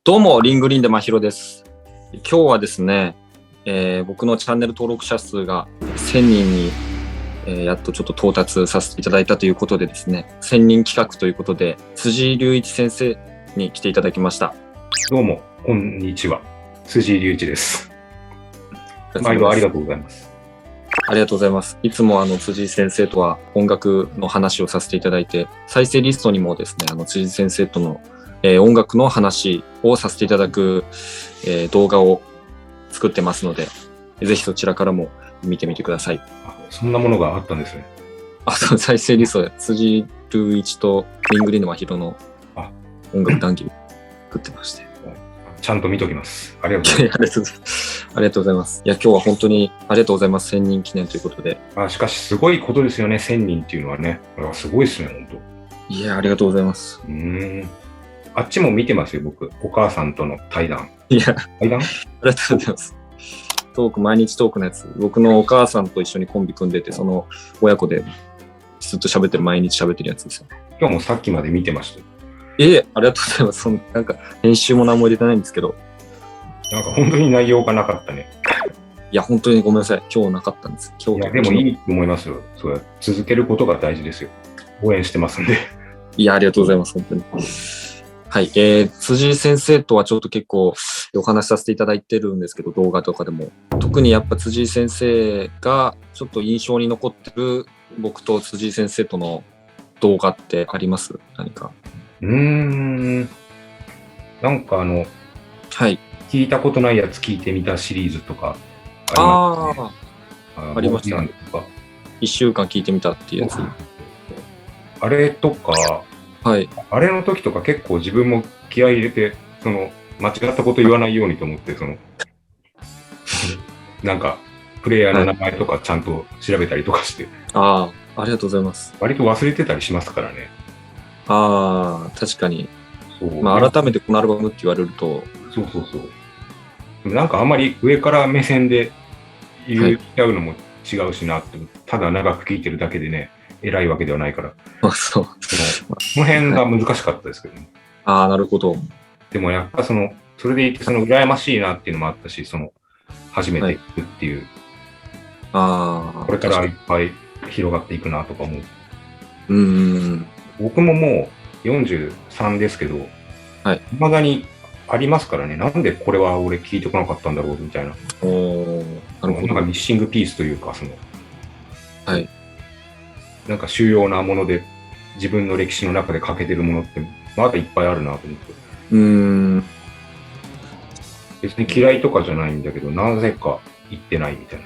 どうも、リングリンでまひろです。今日はですね、僕のチャンネル登録者数が1000人に、やっとちょっと到達させていただいたということでですね、1000人企画ということで、辻隆一先生に来ていただきました。どうも、こんにちは。辻隆一です。毎度ありがとうございます。ありがとうございます。いつも辻先生とは音楽の話をさせていただいて、再生リストにもですね、辻先生との音楽の話をさせていただく、動画を作ってますので、ぜひそちらからも見てみてください。そんなものがあったんですね。そう、再生リストで辻隆一とリングリンのまひろの音楽談義作ってまして。ちゃんと見ときます。ありがとうございます。ありがとうございます。いや、今日は本当にありがとうございます。1000人記念ということで。しかし、すごいことですよね、1000人っていうのはね。すごいですね、本当。いや、ありがとうございます。あっちも見てますよ、僕。お母さんとの対談。いや、対談？ありがとうございます。毎日トークのやつ。僕のお母さんと一緒にコンビ組んでて、その親子でずっと喋ってる、毎日喋ってるやつですよね。今日もさっきまで見てました。ありがとうございます。なんか、編集も何も入れてないんですけど。なんか本当に内容がなかったね。いや、本当にごめんなさい。今日なかったんです。いや、でもいいと思いますよ。そうや、続けることが大事ですよ。応援してますんで。いや、ありがとうございます。本当に。はい。辻先生とはちょっと結構お話しさせていただいてるんですけど、動画とかでも。特にやっぱ辻先生がちょっと印象に残ってる僕と辻先生との動画ってあります？何か。なんかはい。聞いたことないやつ聞いてみたシリーズとかありましたね。1週間聞いてみたっていうやつ。あれとか、はい。あれの時とか結構自分も気合い入れて、間違ったこと言わないようにと思って、なんか、プレイヤーの名前とかちゃんと調べたりとかして。ありがとうございます。割と忘れてたりしますからね。確かに。改めてこのアルバムって言われると。そう。なんかあんまり上から目線で言っちゃうのも違うしなって、ただ長く聴いてるだけでね、偉いわけではないから。そう。その辺が難しかったですけどね。なるほど。でもやっぱそれでいて羨ましいなっていうのもあったし、初めて行くっていう。これからいっぱい広がっていくなとか思う。僕ももう43ですけど、未だにありますからね。なんでこれは俺聞いてこなかったんだろうみたいな。なるほど。なんかミッシングピースというか、はい。なんか主要なもので自分の歴史の中で欠けてるものってまだいっぱいあるなと思って。別に嫌いとかじゃないんだけど、なぜか言ってないみたいな。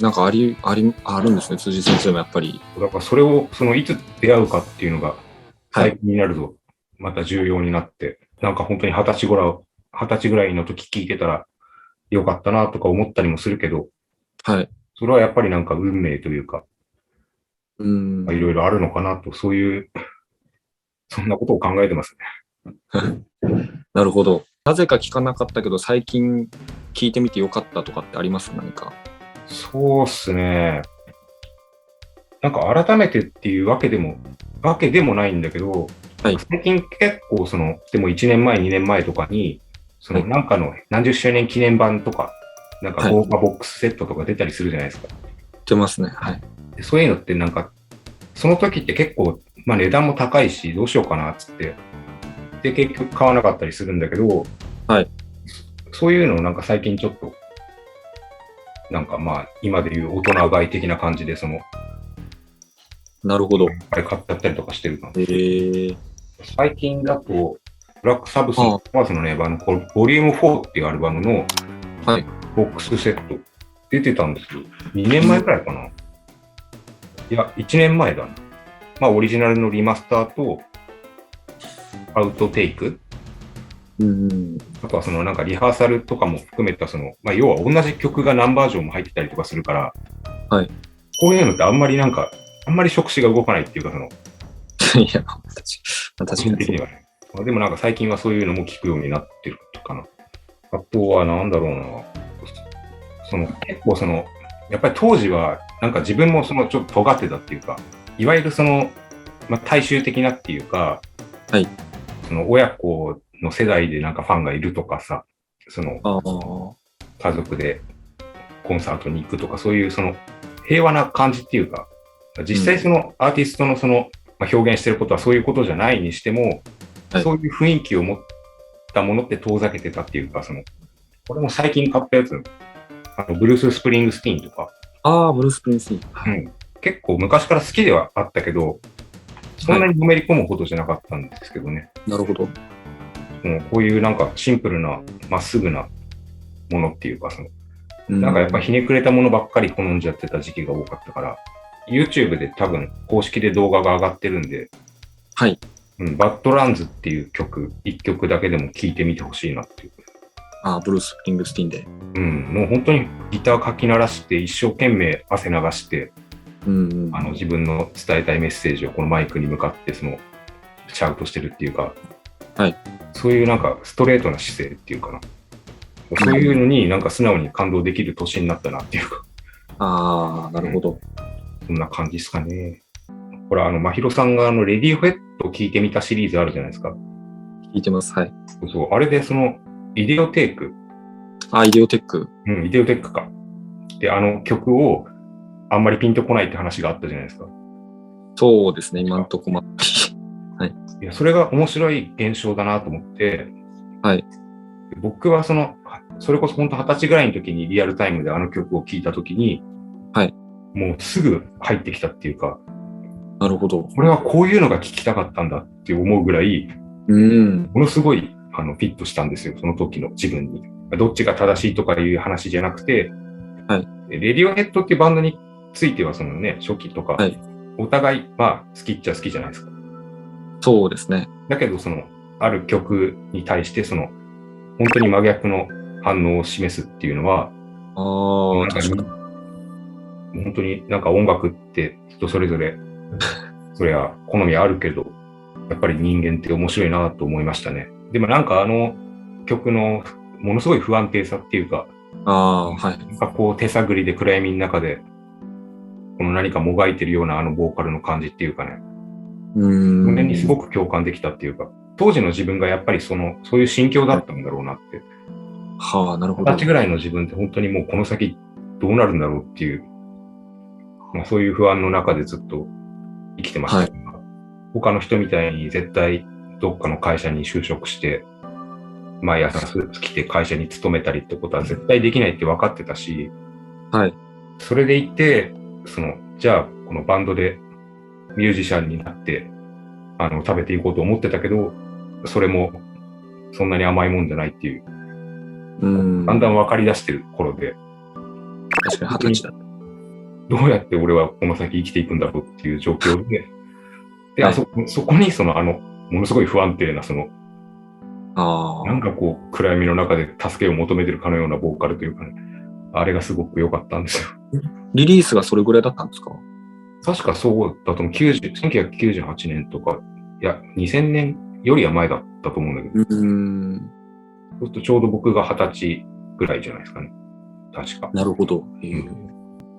なんかあるんですね、辻先生もやっぱり。だからそれを、いつ出会うかっていうのが最近になるとまた重要になって、なんか本当に20歳ぐらいの時聞いてたらよかったなとか思ったりもするけど、それはやっぱりなんか運命というか、いろいろあるのかなと、そんなことを考えてますね。なるほど。なぜか聞かなかったけど、最近聞いてみてよかったとかってあります？何か。そうっすね。なんか改めてっていうわけでもないんだけど、最近結構でも1年前、2年前とかに、なんかの何十周年記念版とか、なんか豪華ボックスセットとか出たりするじゃないですか。出ますね。でそういうのってなんか、その時って結構、値段も高いし、どうしようかなっつって、で、結局買わなかったりするんだけど、そういうのをなんか最近ちょっと、なんか今でいう大人買い的な感じで、なるほど。買っちゃったりとかしてるかな。最近だと、ブラックサブスのね、ボリューム4っていうアルバムの、ボックスセット、出てたんですよ。2年前くらいかな。いや、1年前だな。オリジナルのリマスターと、アウトテイク。あとはなんかリハーサルとかも含めた要は同じ曲が何バージョンも入ってたりとかするから、こういうのってあんまり触手が動かないっていうかいや、確かに。でもなんか最近はそういうのも聞くようになってるかな。あとはなんだろうな。結構やっぱり当時はなんか自分もちょっと尖ってたっていうか、いわゆる大衆的なっていうか、親子の世代でなんかファンがいるとかさ、その家族でコンサートに行くとか、そういうその平和な感じっていうか、実際そのアーティストのその、表現してることはそういうことじゃないにしても、はい、そういう雰囲気を持ったものって遠ざけてたっていうか、その、これも最近買ったやつ、ブルース・スプリングスティーンとか。ブルース・スプリングスティーン。はい、結構昔から好きではあったけど、そんなにのめり込むほどじゃなかったんですけどね。なるほど。こういうなんかシンプルな、まっすぐなものっていうか、その、なんかやっぱひねくれたものばっかり好んじゃってた時期が多かったから、YouTube で多分公式で動画が上がってるんで、はい。バッドランズっていう曲、一曲だけでも聴いてみてほしいなっていう。ブルース・スプリングスティーンで。もう本当にギターかき鳴らして、一生懸命汗流して、自分の伝えたいメッセージをこのマイクに向かってシャウトしてるっていうか、はい。そういうなんかストレートな姿勢っていうかな。そういうのになんか素直に感動できる年になったなっていうか。なるほど。そんな感じですかね。これまひろさんがレディオヘッドを聞いてみたシリーズあるじゃないですか。聞いてます。はい。そう、あれでイデオテーク。イデオテック。イデオテックか。で、曲をあんまりピンとこないって話があったじゃないですか。そうですね、今んとこはい。いや、それが面白い現象だなと思って、はい。僕はそれこそ本当20歳ぐらいの時にリアルタイムであの曲を聴いた時に、はい。もうすぐ入ってきたっていうか、なるほど。これはこういうのが聞きたかったんだって思うぐらい、ものすごいフィットしたんですよ、その時の自分に。どっちが正しいとかいう話じゃなくて、はい。レディオヘッドっていうバンドについては初期とか、はい、お互い、好きっちゃ好きじゃないですか。そうですね。だけど、ある曲に対して、本当に真逆の反応を示すっていうのは、確かに。本当になんか音楽って人それぞれ、それは好みあるけど、やっぱり人間って面白いなと思いましたね。でもなんか曲のものすごい不安定さっていうか、はい。なんかこう手探りで暗闇の中で、この何かもがいてるようなボーカルの感じっていうかね、それにすごく共感できたっていうか、当時の自分がやっぱりそういう心境だったんだろうなって。なるほど。20歳ぐらいの自分って本当にもうこの先どうなるんだろうっていう、そういう不安の中でずっと生きてました。はい、他の人みたいに絶対どっかの会社に就職して、毎朝スーツ着て会社に勤めたりってことは絶対できないって分かってたし、はい。それでいて、じゃあこのバンドでミュージシャンになって、食べていこうと思ってたけど、それもそんなに甘いもんじゃないっていう、だんだん分かり出してる頃で、確かに20歳だ。どうやって俺はこの先生きていくんだろうっていう状況で、で、はい、そこにものすごい不安定ななんかこう暗闇の中で助けを求めてるかのようなボーカルというかね、あれがすごく良かったんですよ。リリースがそれぐらいだったんですか？確かそうだと思う。1998年とか、いや、2000年よりは前だったと思うんだけど。そうするとちょうど僕が20歳ぐらいじゃないですかね。確か。なるほど。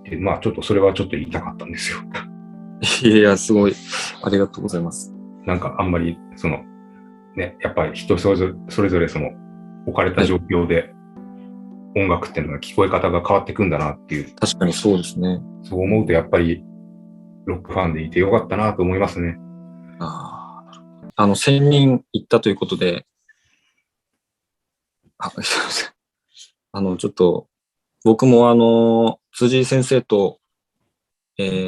でちょっとそれはちょっと言いたかったんですよ。いや、すごい。ありがとうございます。なんかあんまり、ね、やっぱり人それぞれ置かれた状況で、音楽っていうのは聞こえ方が変わってくんだなっていう。確かにそうですね。そう思うとやっぱりロックファンでいてよかったなと思いますね。1000人行ったということで、すいません。ちょっと、僕も辻井先生と、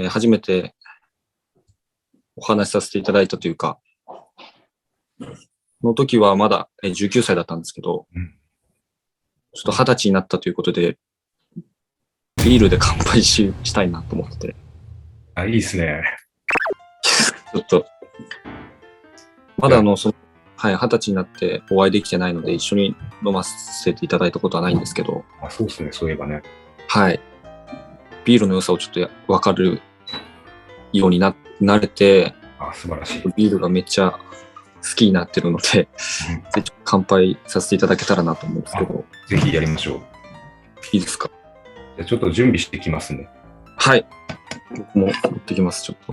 初めてお話しさせていただいたというか、の時はまだ19歳だったんですけど、ちょっと20歳になったということで、ビールで乾杯したいなと思ってて。いいですね。ちょっと、まだはい、20歳になってお会いできてないので、一緒に飲ませていただいたことはないんですけど。そうですね、そういえばね。はい。ビールの良さをちょっと分かるようになれて、素晴らしい。ビールがめっちゃ好きになってるので、ぜひ乾杯させていただけたらなと思うんですけど。ぜひやりましょう。いいですか？じゃあちょっと準備してきますね。はい。僕も持ってきます、ちょっと。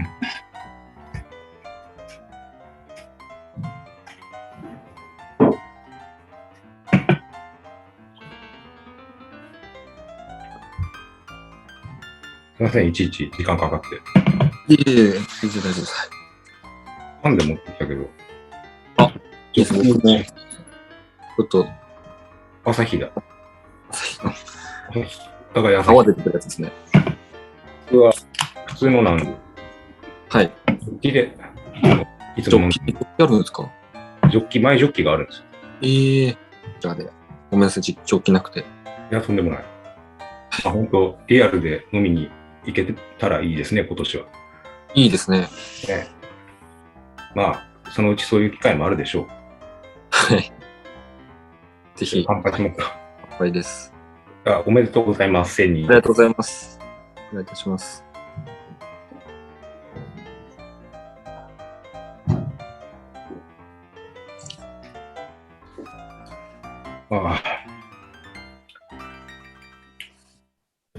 すいません、いちいち時間かかって。いえいえ、全然大丈夫です。パンで持ってきたけど。あ、いいですね。僕も、ちょっと、朝日だ。朝日のだから朝日。泡出てくるやつですね。これは普通のなんで。はい。ジョッキで、いつもジョッキあるんですか？ジョッキ、前ジョッキがあるんですよ。じゃあね、ごめんなさい、ジョッキなくて。いや、とんでもない。本当、リアルで飲みに行けたらいいですね、今年は。いいですね。ね、まあ、そのうちそういう機会もあるでしょう。はい。ぜひ。乾杯しますか。乾杯です。おめでとうございます。1000人。ありがとうございます。お願いいたします。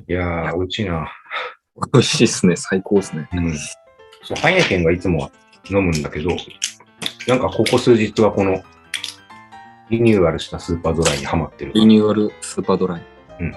いやー、美味しいな。美味しいですね。最高ですね。うん。そう、ハイネケンがいつも飲むんだけど、なんかここ数日はこのリニューアルしたスーパードライにハマってる。リニューアルスーパードライ。うん。